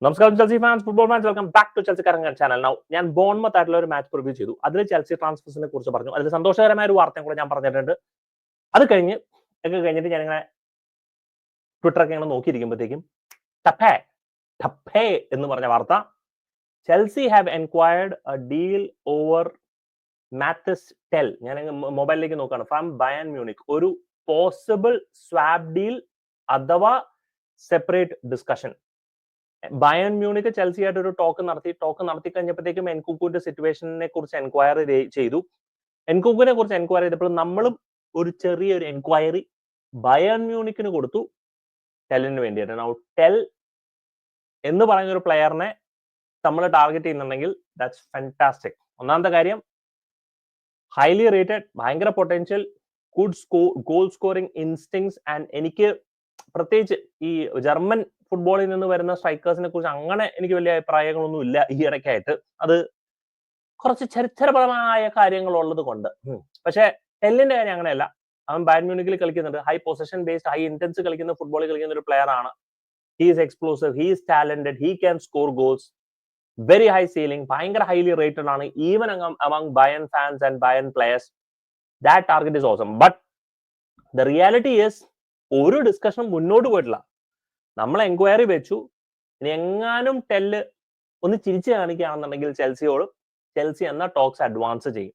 നമസ്കാരം Chelsea fans, football fans, welcome back to Chelsea കറങ്ങൻ channel. Now ഞാൻ Bournemouth ആയിട്ടുള്ള ഒരു മാച്ച് പ്രിവ്യൂ ചെയ്തു. അതിൽ ചെൽസി ട്രാൻസ്ഫേഴ്സിനെ കുറിച്ച് പറഞ്ഞു. അതിൽ സന്തോഷകരമായ ഒരു വാർത്തയും കൂടെ ഞാൻ പറഞ്ഞിട്ടുണ്ട്. അത് കഴിഞ്ഞിട്ട് ഞാനിങ്ങനെ ട്വിറ്ററൊക്കെ ഇങ്ങനെ നോക്കിയിരിക്കുമ്പോഴത്തേക്കും ടപ്പേ എന്ന് പറഞ്ഞ വാർത്ത, Chelsea have enquired a deal over Mathys Tel. ഞാൻ മൊബൈലിലേക്ക് നോക്കുകയാണ്. From Bayern Munich. ഒരു പോസിബിൾ സ്വാപ്പ് ഡീൽ അഥവാ separate discussion. Bayern Munich Chelsea ആയിട്ട് ഒരു ടോക്ക് നടത്തി കഴിഞ്ഞപ്പോഴത്തേക്കും എൻകുക്കുവിന്റെ സിറ്റുവേഷനെ കുറിച്ച് എൻക്വയറി ചെയ്തു. എൻകുക്കുവിനെ കുറിച്ച് എൻക്വയറി ചെയ്തപ്പോൾ നമ്മളും ഒരു ചെറിയൊരു എൻക്വയറി ബയൺ മ്യൂണിക്കിന് കൊടുത്തു, ടെല്ലിന് വേണ്ടിയിട്ട്. നൗ ടെൽ എന്ന് പറയുന്ന ഒരു പ്ലെയറിനെ നമ്മൾ ടാർഗറ്റ് ചെയ്യുന്നുണ്ടെങ്കിൽ ദാറ്റ്സ് ഫാന്റാസ്റ്റിക്. ഒന്നാമത്തെ കാര്യം, ഹൈലി റേറ്റഡ്, ഭയങ്കര potential, good goal scoring instincts. And എനിക്ക് പ്രത്യേകിച്ച് ഈ ജർമ്മൻ ഫുട്ബോളിൽ നിന്ന് വരുന്ന സ്ട്രൈക്കേഴ്സിനെ കുറിച്ച് അങ്ങനെ എനിക്ക് വലിയ അഭിപ്രായങ്ങളൊന്നും ഇല്ല ഈ ഇടയ്ക്കായിട്ട്. അത് കുറച്ച് ചരിത്രപരമായ കാര്യങ്ങൾ ഉള്ളത് കൊണ്ട്. പക്ഷെ ടെല്ലിന്റെ കാര്യം അങ്ങനെയല്ല. അവൻ ബയൺ മ്യൂണിക്കിൽ കളിക്കുന്നുണ്ട്. High possession based, high intense കളിക്കുന്ന ഫുട്ബോളിൽ കളിക്കുന്ന ഒരു പ്ലെയർ ആണ്. He is explosive, he is talented, he can score goals, very high ceiling, ഭയങ്കര ഹൈലി റേറ്റഡ് ആണ് even among Bayern fans and Bayern players. That target is awesome. But the reality is ഒരു discussion മുന്നോട്ട് പോയിട്ടില്ല. നമ്മൾ enquiry വെച്ചു. ഇനി എങ്ങാനും ടെല്ല് ഒന്ന് ചിരിച്ചു കാണിക്കുകയാണെന്നുണ്ടെങ്കിൽ ചെൽസി എന്ന ടോക്സ് അഡ്വാൻസ് ചെയ്യും.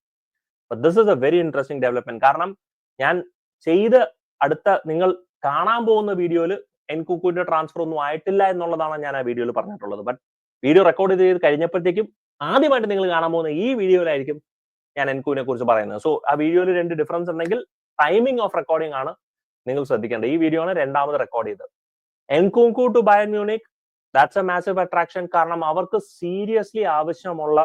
This is A very interesting development. കാരണം ഞാൻ നിങ്ങൾ കാണാൻ പോകുന്ന വീഡിയോയിൽ എൻകുക്കുവിന്റെ ട്രാൻസ്ഫർ ഒന്നും ആയിട്ടില്ല എന്നുള്ളതാണ് ഞാൻ ആ വീഡിയോയിൽ പറഞ്ഞിട്ടുള്ളത്. ബട്ട് വീഡിയോ റെക്കോർഡ് ചെയ്ത് കഴിഞ്ഞപ്പോഴത്തേക്കും ആദ്യമായിട്ട് നിങ്ങൾ കാണാൻ പോകുന്ന ഈ വീഡിയോയിലായിരിക്കും ഞാൻ എൻകുവിനെ കുറിച്ച് പറയുന്നത്. സോ ആ വീഡിയോയിൽ 2 ഡിഫറൻസ് ഉണ്ടെങ്കിൽ ടൈമിംഗ് ഓഫ് റെക്കോർഡിംഗ് ആണ് നിങ്ങൾ ശ്രദ്ധിക്കേണ്ടത്. ഈ വീഡിയോ ആണ് രണ്ടാമത് റെക്കോർഡ് ചെയ്തത്. Nkunku to Bayern Munich, that's a massive attraction. കാരണം അവർക്ക് സീരിയസ്ലി ആവശ്യമുള്ള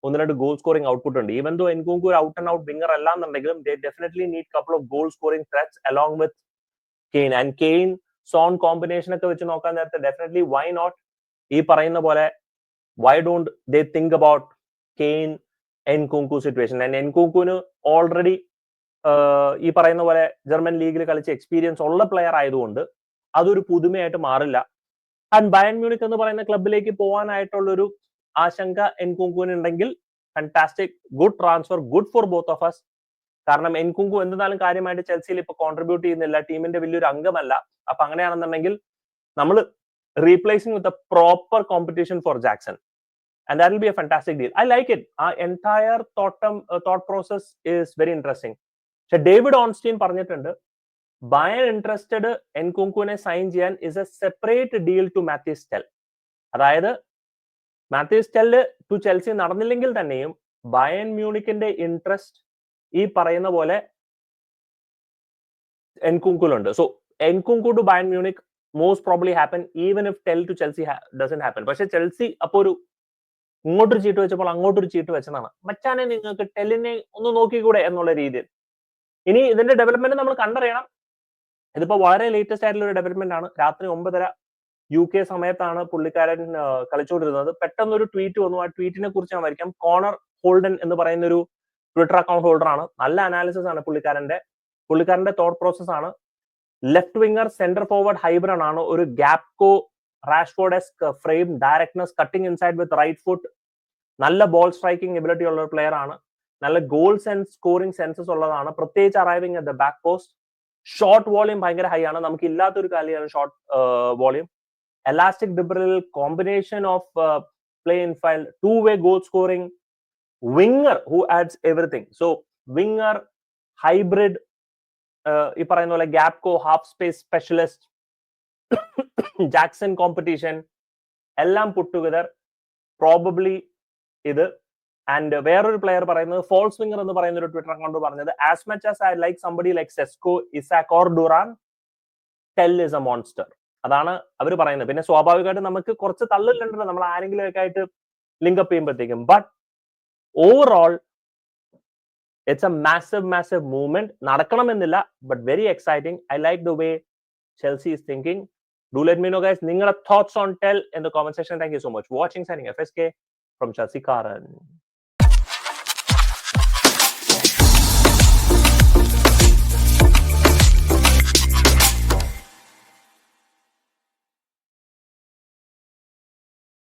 1-2 ഗോൾ സ്കോറിംഗ് ഔട്ട്പുട്ട് ഉണ്ട്. ഈവൻ ദോ എൻകുങ്കു ഒരു ഔട്ട് ആൻഡ് ഔട്ട് വിംഗർ അല്ലാന്നുണ്ടെങ്കിലും they definitely need couple of goal scoring threats along with Kane. And Kane Son combination ഒക്കെ വെച്ച് നോക്കാൻ നേരത്തെ ഡെഫിനറ്റ്ലി വൈ നോട്ട്, ഈ പറയുന്ന പോലെ why don't they think about Kane Nkunku situation. And എൻകുങ്കുവിന് already ഈ പറയുന്ന പോലെ ജർമ്മൻ ലീഗിൽ കളിച്ച എക്സ്പീരിയൻസ് ഉള്ള പ്ലെയർ ആയതുകൊണ്ട് അതൊരു പുതുമയായിട്ട് മാറില്ല. ആൻഡ് ബയൺ മ്യൂണിക് എന്ന് പറയുന്ന ക്ലബിലേക്ക് പോകാനായിട്ടുള്ളൊരു ആശങ്ക എൻകുങ്കുവിന് ഉണ്ടെങ്കിൽ fantastic, good transfer, good for both of us. കാരണം എൻകുങ്കു എന്തായാലും കാര്യമായിട്ട് ചെൽസിയിൽ ഇപ്പൊ കോൺട്രിബ്യൂട്ട് ചെയ്യുന്നില്ല, ടീമിന്റെ വലിയൊരു അംഗമല്ല. അപ്പൊ അങ്ങനെയാണെന്നുണ്ടെങ്കിൽ നമ്മൾ replacing with a proper competition for Jackson. And that will be a fantastic deal. I like it. ആ entire thought process is very interesting. പക്ഷെ ഡേവിഡ് ഓൺസ്റ്റീൻ പറഞ്ഞിട്ടുണ്ട്, ബയൺ ഇൻട്രസ്റ്റഡ് എൻകുങ്കുവിനെ സൈൻ ചെയ്യാൻ is a separate deal to Mathys Tel. അതായത് Mathys tell to Chelsea നടന്നില്ലെങ്കിൽ തന്നെയും Bayern മ്യൂണിക്കിന്റെ interest ഈ പറയുന്ന പോലെ എൻകുങ്കുലുണ്ട്. So Nkunku to Bayern Munich most probably happen even if Tel to Chelsea doesn't happen. പക്ഷെ ചെൽസി അപ്പൊ ഒരു ഇങ്ങോട്ടൊരു ചീട്ട് വെച്ചപ്പോൾ അങ്ങോട്ടൊരു ചീട്ട് വെച്ചതാണ്. മച്ചാനെ നിങ്ങൾക്ക് ടെല്ലിനെ ഒന്ന് നോക്കിക്കൂടെ എന്നുള്ള രീതിയിൽ. ഇനി ഇതിന്റെ ഡെവലപ്മെന്റ് നമ്മൾ കണ്ടറിയണം. ഇതിപ്പോ വളരെ ലേറ്റസ്റ്റ് ആയിട്ടുള്ള ഒരു ഡെവലപ്മെന്റ് ആണ്. രാത്രി 9:30 UK സമയത്താണ് പുള്ളിക്കാരൻ കളിച്ചുകൊണ്ടിരുന്നത്. പെട്ടെന്ന് ഒരു ട്വീറ്റ് വന്നു. ആ ട്വീറ്റിനെ കുറിച്ച് ഞാൻ വരയ്ക്കാം. കോണർ ഹോൾഡൻ എന്ന് പറയുന്ന ഒരു ട്വിറ്റർ അക്കൗണ്ട് ഹോൾഡർ ആണ്. നല്ല അനാലിസിസ് ആണ് പുള്ളിക്കാരന്റെ തോട്ട് പ്രോസസ് ആണ്. Left winger, centre forward hybrid ആണ്. ഒരു ഗ്യാപ്കോ റാഷ്ഫോർഡെസ്ക് ഫ്രെയിം, ഡയറക്ട്നെസ്, കട്ടിംഗ് ഇൻസൈഡ് വിത്ത് റൈറ്റ് ഫുട്ട്, നല്ല ബോൾ സ്ട്രൈക്കിംഗ് എബിലിറ്റി ഉള്ള ഒരു പ്ലെയർ ആണ്. നല്ല ഗോൾ സെൻസ്, സ്കോറിംഗ് സെൻസസ് ഉള്ളതാണ്. പ്രത്യേകിച്ച് arriving at the back post. Short volume ഭയങ്കര ഹൈ ആണ്. നമുക്ക് ഇല്ലാത്തൊരു കാര്യമാണ് short volume. Elastic dribble, combination of play in file, 2-way goal scoring, winger who adds everything. So winger, hybrid, ഈ പറയുന്ന പോലെ ഗ്യാപ്കോ, half space specialist, Jackson competition എല്ലാം puttu together probably ഇത്. ആൻഡ് വേറൊരു പ്ലെയർ പറയുന്നത്, ഫോൾസ് വിംഗർ എന്ന് പറയുന്ന ഒരു ട്വിറ്റർ അക്കൗണ്ട് പറഞ്ഞത്, as much as I like somebody like Sesko, Isaac or Durand, tell is A monster. അതാണ് അവർ പറയുന്നത്. പിന്നെ സ്വാഭാവികമായിട്ട് നമുക്ക് കുറച്ച് തള്ളിലുണ്ടല്ലോ നമ്മൾ ആരെങ്കിലും ഒക്കെ ആയിട്ട് ലിങ്ക് അപ്പ് ചെയ്യുമ്പോഴത്തേക്കും. But overall it's a massive movement. നടക്കണമെന്നില്ല, but very exciting. I like the way Chelsea is thinking. Do let me know guys നിങ്ങളുടെ thoughts on Tel in the comment section. Thank you so much watching. Signing FSK from Chelsea Karan.